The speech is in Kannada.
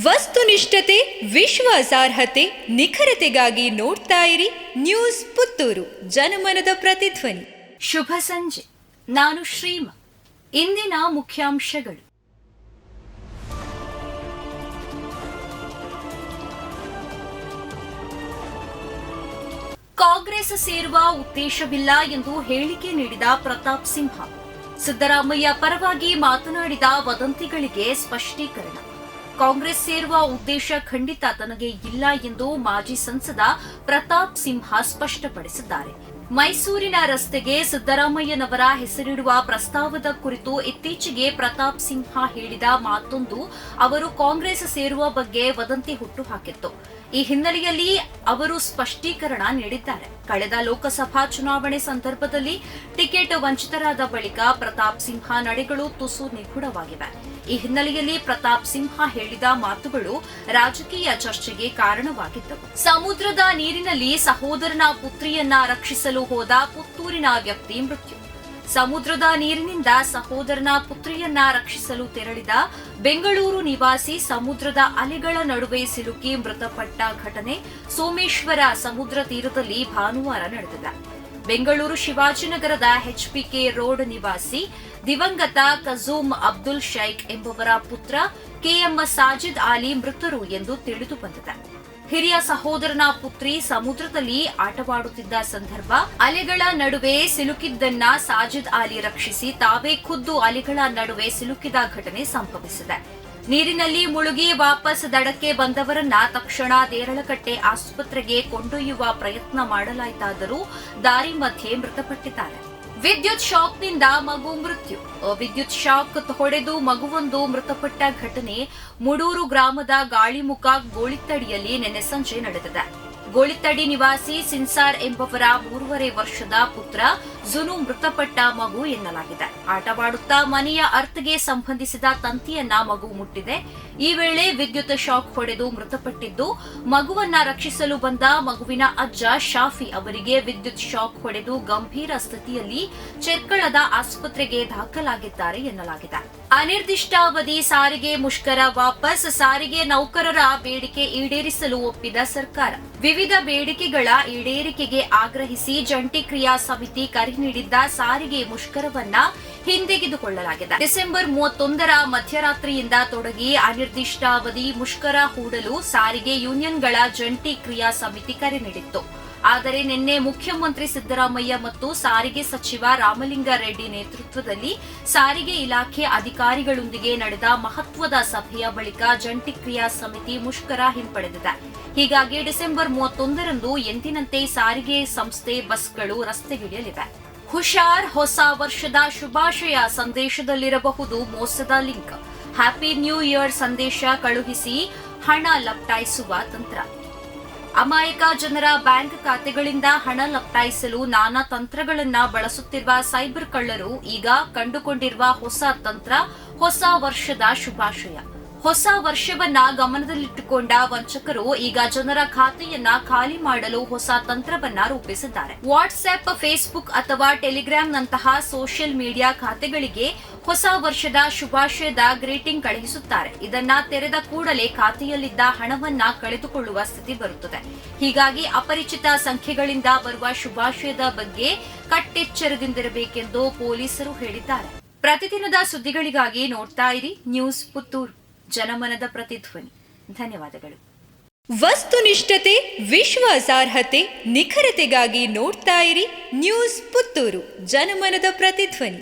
ವಸ್ತುನಿಷ್ಠತೆ, ವಿಶ್ವಾಸಾರ್ಹತೆ, ನಿಖರತೆಗಾಗಿ ನೋಡ್ತಾ ಇರಿ ನ್ಯೂಸ್ ಪುತ್ತೂರು, ಜನಮನದ ಪ್ರತಿಧ್ವನಿ. ಶುಭ ಸಂಜೆ. ನಾನು ಶ್ರೀಮ. ಇಂದಿನ ಮುಖ್ಯಾಂಶಗಳು. ಕಾಂಗ್ರೆಸ್ ಸೇರುವ ಉದ್ದೇಶವಿಲ್ಲ ಎಂದು ಹೇಳಿಕೆ ನೀಡಿದ ಪ್ರತಾಪ್ ಸಿಂಹ. ಸಿದ್ದರಾಮಯ್ಯ ಪರವಾಗಿ ಮಾತನಾಡಿದ ವದಂತಿಗಳಿಗೆ ಸ್ಪಷ್ಟೀಕರಣ. ಕಾಂಗ್ರೆಸ್ ಸೇರುವ ಉದ್ದೇಶ ಖಂಡಿತ ತನಗೆ ಇಲ್ಲ ಎಂದು ಮಾಜಿ ಸಂಸದ ಪ್ರತಾಪ್ ಸಿಂಹ ಸ್ಪಷ್ಟಪಡಿಸಿದ್ದಾರೆ. ಮೈಸೂರಿನ ರಸ್ತೆಗೆ ಸಿದ್ದರಾಮಯ್ಯನವರ ಹೆಸರಿಡುವ ಪ್ರಸ್ತಾವದ ಕುರಿತು ಇತ್ತೀಚೆಗೆ ಪ್ರತಾಪ್ ಸಿಂಹ ಹೇಳಿದ ಮಾತೊಂದು ಅವರು ಕಾಂಗ್ರೆಸ್ ಸೇರುವ ಬಗ್ಗೆ ವದಂತಿ ಹುಟ್ಟುಹಾಕಿತ್ತು. ಈ ಹಿನ್ನೆಲೆಯಲ್ಲಿ ಅವರು ಸ್ಪಷ್ಟೀಕರಣ ನೀಡಿದ್ದಾರೆ. ಕಳೆದ ಲೋಕಸಭಾ ಚುನಾವಣೆ ಸಂದರ್ಭದಲ್ಲಿ ಟಿಕೆಟ್ ವಂಚಿತರಾದ ಬಳಿಕ ಪ್ರತಾಪ್ ಸಿಂಹ ನಡೆಗಳು ತುಸು ನಿಗೂಢವಾಗಿವೆ. ಈ ಹಿನ್ನೆಲೆಯಲ್ಲಿ ಪ್ರತಾಪ್ ಸಿಂಹ ಹೇಳಿದ ಮಾತುಗಳು ರಾಜಕೀಯ ಚರ್ಚೆಗೆ ಕಾರಣವಾಗಿದ್ದವು. ಸಮುದ್ರದ ನೀರಿನಲ್ಲಿ ಸಹೋದರನ ಪುತ್ರಿಯನ್ನ ರಕ್ಷಿಸಲು ಹೋದ ಪುತ್ತೂರಿನ ವ್ಯಕ್ತಿ ಮೃತ್ಯು. ಸಮುದ್ರದ ನೀರಿನಿಂದ ಸಹೋದರನ ಪುತ್ರಿಯನ್ನ ರಕ್ಷಿಸಲು ತೆರಳಿದ ಬೆಂಗಳೂರು ನಿವಾಸಿ ಸಮುದ್ರದ ಅಲೆಗಳ ನಡುವೆ ಸಿಲುಕಿ ಮೃತಪಟ್ಟ ಘಟನೆ ಸೋಮೇಶ್ವರ ಸಮುದ್ರ ತೀರದಲ್ಲಿ ಭಾನುವಾರ ನಡೆದಿದೆ. ಬೆಂಗಳೂರು ಶಿವಾಜಿನಗರದ ಎಚ್ಪಿಕೆ ರೋಡ್ ನಿವಾಸಿ ದಿವಂಗತ ಕಜೂಮ್ ಅಬ್ದುಲ್ ಶೈಖ್ ಎಂಬುವರ ಪುತ್ರ ಕೆಎಂ ಸಾಜಿದ್ ಅಲಿ ಮೃತರು ಎಂದು ತಿಳಿದು ಬಂದಿದೆ. ಹಿರಿಯ ಸಹೋದರನ ಪುತ್ರಿ ಸಮುದ್ರದಲ್ಲಿ ಆಟವಾಡುತ್ತಿದ್ದ ಸಂದರ್ಭ ಅಲೆಗಳ ನಡುವೆ ಸಿಲುಕಿದ್ದನ್ನ ಸಾಜಿದ್ ಅಲಿ ರಕ್ಷಿಸಿ ತಾವೇ ಖುದ್ದು ಅಲೆಗಳ ನಡುವೆ ಸಿಲುಕಿದ ಘಟನೆ ಸಂಭವಿಸಿದೆ. ನೀರಿನಲ್ಲಿ ಮುಳುಗಿ ವಾಪಸ್ ದಡಕ್ಕೆ ಬಂದವರನ್ನ ತಕ್ಷಣ ದೇರಳಕಟ್ಟೆ ಆಸ್ಪತ್ರೆಗೆ ಕೊಂಡೊಯ್ಯುವ ಪ್ರಯತ್ನ ಮಾಡಲಾಯಿತಾದರೂ ದಾರಿ ಮಧ್ಯೆ ಮೃತಪಟ್ಟಿದ್ದಾರೆ. ವಿದ್ಯುತ್ ಶಾಕ್ನಿಂದ ಮಗು ಮೃತ್ಯು. ವಿದ್ಯುತ್ ಶಾಕ್ ಹೊಡೆದು ಮಗುವೊಂದು ಮೃತಪಟ್ಟ ಘಟನೆ ಮುಡೂರು ಗ್ರಾಮದ ಗಾಳಿಮುಖ ಗೋಳಿತ್ತಡಿಯಲ್ಲಿ ನಿನ್ನೆ ಸಂಜೆ ನಡೆದಿದೆ. ಗೋಳಿತ್ತಡಿ ನಿವಾಸಿ ಸಿನ್ಸಾರ್ ಎಂಬವರ 3.5 ವರ್ಷದ ಪುತ್ರ ಜುನು ಮೃತಪಟ್ಟ ಮಗು ಎನ್ನಲಾಗಿದೆ. ಆಟವಾಡುತ್ತಾ ಮನೆಯ ಅರ್ತ್ಗೆ ಸಂಬಂಧಿಸಿದ ತಂತಿಯನ್ನ ಮಗು ಮುಟ್ಟಿದೆ. ಈ ವೇಳೆ ವಿದ್ಯುತ್ ಶಾಕ್ ಹೊಡೆದು ಮೃತಪಟ್ಟಿದ್ದು, ಮಗುವನ್ನ ರಕ್ಷಿಸಲು ಬಂದ ಮಗುವಿನ ಅಜ್ಜ ಶಾಫಿ ಅವರಿಗೆ ವಿದ್ಯುತ್ ಶಾಕ್ ಹೊಡೆದು ಗಂಭೀರ ಸ್ಥಿತಿಯಲ್ಲಿ ಚೆರ್ಕಳದ ಆಸ್ಪತ್ರೆಗೆ ದಾಖಲಾಗಿದ್ದಾರೆ ಎನ್ನಲಾಗಿದೆ. ಅನಿರ್ದಿಷ್ಟಾವಧಿ ಸಾರಿಗೆ ಮುಷ್ಕರ ವಾಪಸ್. ಸಾರಿಗೆ ನೌಕರರ ಬೇಡಿಕೆ ಈಡೇರಿಸಲು ಒಪ್ಪಿದ ಸರ್ಕಾರ. ವಿವಿಧ ಬೇಡಿಕೆಗಳ ಈಡೇರಿಕೆಗೆ ಆಗ್ರಹಿಸಿ ಜಂಟಿ ಕ್ರಿಯಾ ಸಮಿತಿ ಕರೆ ನೀಡಿದ್ದ ಸಾರಿಗೆ ಮುಷ್ಕರವನ್ನ ಹಿಂದೆಗೆದುಕೊಳ್ಳಲಾಗಿದೆ. ಡಿಸೆಂಬರ್ 31ರ ಮಧ್ಯರಾತ್ರಿಯಿಂದ ತೊಡಗಿ ಅನಿರ್ದಿಷ್ಟಾವಧಿ ಮುಷ್ಕರ ಹೂಡಲು ಸಾರಿಗೆ ಯೂನಿಯನ್ಗಳ ಜಂಟಿ ಕ್ರಿಯಾ ಸಮಿತಿ ಕರೆ ನೀಡಿತ್ತು. ಆದರೆ ನಿನ್ನೆ ಮುಖ್ಯಮಂತ್ರಿ ಸಿದ್ದರಾಮಯ್ಯ ಮತ್ತು ಸಾರಿಗೆ ಸಚಿವ ರಾಮಲಿಂಗಾರೆಡ್ಡಿ ನೇತೃತ್ವದಲ್ಲಿ ಸಾರಿಗೆ ಇಲಾಖೆ ಅಧಿಕಾರಿಗಳೊಂದಿಗೆ ನಡೆದ ಮಹತ್ವದ ಸಭೆಯ ಬಳಿಕ ಜಂಟಿ ಕ್ರಿಯಾ ಸಮಿತಿ ಮುಷ್ಕರ ಹಿಂಪಡೆದಿದೆ. ಹೀಗಾಗಿ ಡಿಸೆಂಬರ್ 31ರಂದು ಎಂದಿನಂತೆ ಸಾರಿಗೆ ಸಂಸ್ಥೆ ಬಸ್ಗಳು ರಸ್ತೆಗಿಳಿಯಲಿವೆ. ಹುಷಾರ್, ಹೊಸ ವರ್ಷದ ಶುಭಾಶಯ ಸಂದೇಶದಲ್ಲಿರಬಹುದು ಮೋಸದ ಲಿಂಕ್. ಹ್ಯಾಪಿ ನ್ಯೂ ಇಯರ್ ಸಂದೇಶ ಕಳುಹಿಸಿ ಹಣ ಲಪಟಾಯಿಸುವ ತಂತ್ರ. ಅಮಾಯಕ ಜನರ ಬ್ಯಾಂಕ್ ಖಾತೆಗಳಿಂದ ಹಣ ಲಪಟಾಯಿಸಲು ನಾನಾ ತಂತ್ರಗಳನ್ನ ಬಳಸುತ್ತಿರುವ ಸೈಬರ್ ಕಳ್ಳರು ಈಗ ಕಂಡುಕೊಂಡಿರುವ ಹೊಸ ತಂತ್ರ ಹೊಸ ವರ್ಷದ ಶುಭಾಶಯ. ಹೊಸ ವರ್ಷವನ್ನ ಗಮನದಲ್ಲಿಟ್ಟುಕೊಂಡ ವಂಚಕರು ಈಗ ಜನರ ಖಾತೆಯನ್ನ ಖಾಲಿ ಮಾಡಲು ಹೊಸ ತಂತ್ರವನ್ನ ರೂಪಿಸಿದ್ದಾರೆ. ವಾಟ್ಸ್ಆಪ್, ಫೇಸ್ಬುಕ್ ಅಥವಾ ಟೆಲಿಗ್ರಾಂನಂತಹ ಸೋಷಿಯಲ್ ಮೀಡಿಯಾ ಖಾತೆಗಳಿಗೆ ಹೊಸ ವರ್ಷದ ಶುಭಾಶಯದ ಗ್ರೀಟಿಂಗ್ ಕಳುಹಿಸುತ್ತಾರೆ. ಇದನ್ನ ತೆರೆದ ಕೂಡಲೇ ಖಾತೆಯಲ್ಲಿದ್ದ ಹಣವನ್ನ ಕಳೆದುಕೊಳ್ಳುವ ಸ್ಥಿತಿ ಬರುತ್ತದೆ. ಹೀಗಾಗಿ ಅಪರಿಚಿತ ಸಂಖ್ಯೆಗಳಿಂದ ಬರುವ ಶುಭಾಶಯದ ಬಗ್ಗೆ ಕಟ್ಟೆಚ್ಚರದಿಂದಿರಬೇಕೆಂದು ಪೊಲೀಸರು ಹೇಳಿದ್ದಾರೆ. ಪ್ರತಿದಿನದ ಸುದ್ದಿಗಳಿಗಾಗಿ ನೋಡ್ತಾ ಇರಿ ನ್ಯೂಸ್ ಪುತ್ತೂರು, ಜನಮನದ ಪ್ರತಿಧ್ವನಿ. ಧನ್ಯವಾದಗಳು. ವಸ್ತುನಿಷ್ಠತೆ, ವಿಶ್ವಾಸಾರ್ಹತೆ, ನಿಖರತೆಗಾಗಿ ನೋಡ್ತಾ ಇರಿ ನ್ಯೂಸ್ ಪುತ್ತೂರು, ಜನಮನದ ಪ್ರತಿಧ್ವನಿ.